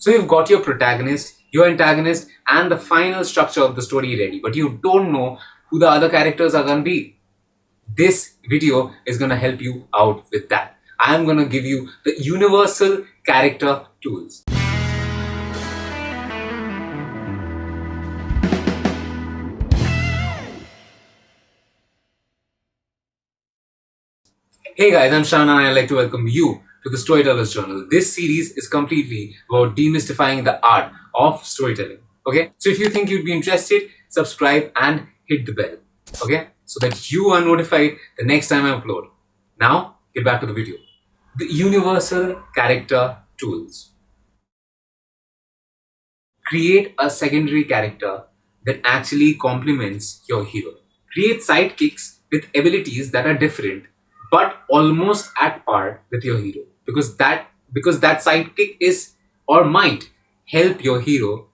So you've got your protagonist, your antagonist, and the final structure of the story ready, but you don't know who the other characters are going to be. This video is going to help you out with that. I'm going to give you the universal character tools. Hey guys, I'm Shana and I'd like to welcome you to the Storyteller's Journal. This series is completely about demystifying the art of storytelling. Okay, so if you think you'd be interested, subscribe and hit the bell. Okay, so that you are notified the next time I upload. Now, get back to the video. The universal character tools. Create a secondary character that actually complements your hero. Create sidekicks with abilities that are different but almost at par with your hero, because that sidekick is or might help your hero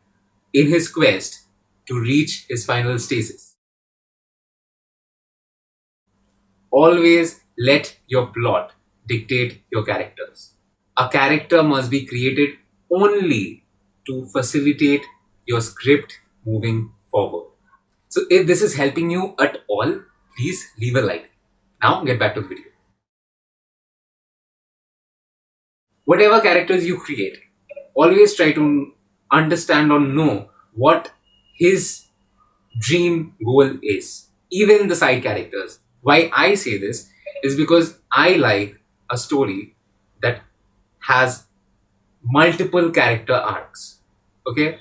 in his quest to reach his final stasis. Always let your plot dictate your characters. A character must be created only to facilitate your script moving forward. So if this is helping you at all, please leave a like. Now get back to the video. Whatever characters you create, always try to understand or know what his dream goal is. Even the side characters. Why I say this is because I like a story that has multiple character arcs. Okay?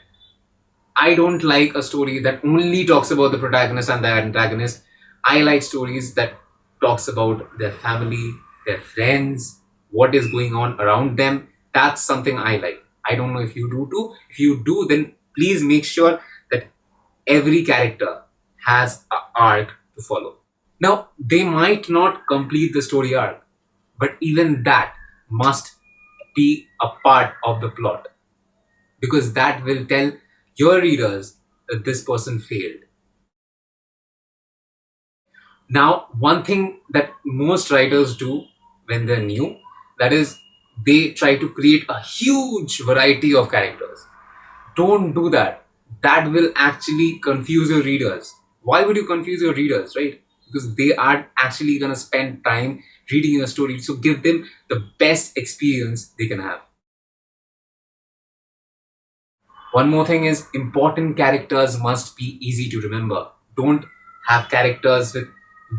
I don't like a story that only talks about the protagonist and the antagonist. I like stories that talks about their family, their friends, what is going on around them. That's something I like. I don't know if you do too. If you do, then please make sure that every character has an arc to follow. Now, they might not complete the story arc, but even that must be a part of the plot, because that will tell your readers that this person failed. Now, one thing that most writers do when they're new, that is, they try to create a huge variety of characters. Don't do that. That will actually confuse your readers. Why would you confuse your readers, right? Because they are actually going to spend time reading your story. So give them the best experience they can have. One more thing is, important characters must be easy to remember. Don't have characters with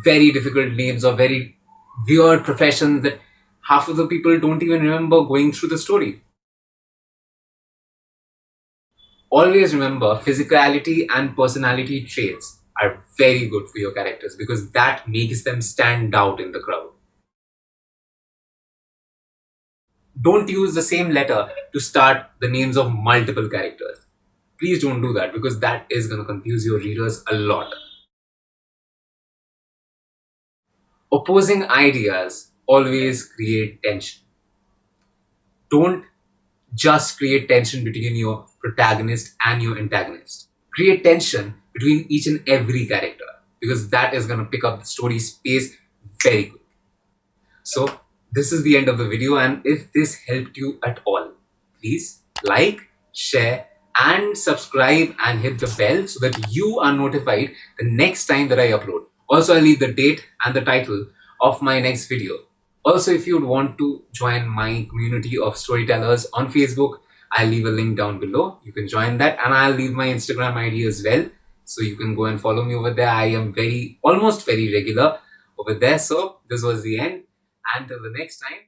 very difficult names or very weird professions that half of the people don't even remember going through the story. Always remember, physicality and personality traits are very good for your characters because that makes them stand out in the crowd. Don't use the same letter to start the names of multiple characters. Please don't do that because that is going to confuse your readers a lot. Opposing ideas always create tension. Don't just create tension between your protagonist and your antagonist. Create tension between each and every character because that is going to pick up the story space very quick. So this is the end of the video, and if this helped you at all, please like, share and subscribe and hit the bell so that you are notified the next time that I upload. Also, I'll leave the date and the title of my next video. Also, if you'd want to join my community of storytellers on Facebook, I'll leave a link down below. You can join that, and I'll leave my Instagram ID as well. So you can go and follow me over there. I am almost very regular over there. So this was the end. Until the next time.